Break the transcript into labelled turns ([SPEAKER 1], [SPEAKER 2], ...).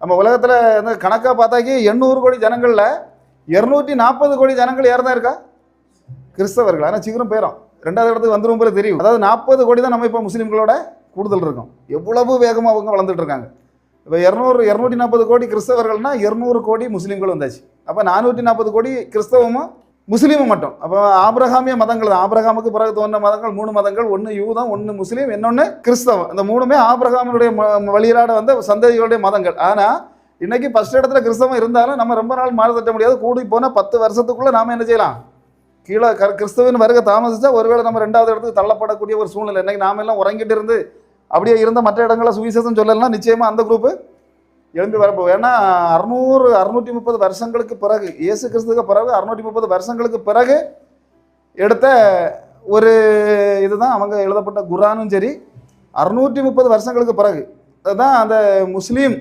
[SPEAKER 1] நம்ம உலகத்தில் வந்து கணக்காக பார்த்தாக்கி 800 கோடி ஜனங்களில் 240 கோடி ஜனங்கள் யார் தான் இருக்கா? கிறிஸ்தவர்கள். ஆனால் சீக்கிரம் போயிடும், 2வது இடத்துக்கு வந்துடும் போல தெரியும். அதாவது 40 கோடி தான் நம்ம இப்போ முஸ்லீம்களோட கூடுதல் இருக்கும். எவ்வளவு வேகமாக அவங்க வளர்ந்துட்டு இருக்காங்க. இப்போ 240 கோடி கிறிஸ்தவர்கள்னா 200 கோடி முஸ்லீம்கள் வந்தாச்சு. அப்போ 440 கோடி கிறிஸ்தவமும் முஸ்லீமும் மட்டும். அப்போ ஆபிரகாமிய மதங்கள் தான். ஆபிரகாமுக்கு பிறகு தோன்ற மதங்கள் 3 மதங்கள், ஒன்று யூதம், ஒன்று முஸ்லீம், இன்னொன்று கிறிஸ்தவம். இந்த 3மே ஆபிரகாமினுடைய வழியிலாட வந்த சந்ததிகளுடைய மதங்கள். ஆனால் இன்னைக்கு ஃபர்ஸ்ட் இடத்துல கிறிஸ்தவம் இருந்தாலும் நம்ம ரொம்ப நாள் மாற தட்ட முடியாது. கூடி போனால் 10 வருஷத்துக்குள்ளே நாம் என்ன செய்யலாம்? கீழே கிறிஸ்தவன் வருகை தாமசிச்சா ஒருவேளை நம்ம 2வது இடத்துக்கு தள்ளப்படக்கூடிய ஒரு சூழ்நிலை. இன்னைக்கு நாம எல்லாம் உறங்கிட்டு இருந்து அப்படியே இருந்த மற்ற இடங்களில் சுவிசேஷம் சொல்லலாம், நிச்சயமாக அந்த குரூப்பு எழும்பி வரப்போ. ஏன்னா 630 வருஷங்களுக்கு பிறகு, இயேசு கிறிஸ்துக்கு பிறகு 630 வருஷங்களுக்கு பிறகு எடுத்த ஒரு இதுதான் அவங்க எழுதப்பட்ட குரானும் சரி. 630 வருஷங்களுக்கு பிறகு அதுதான் அந்த முஸ்லீம்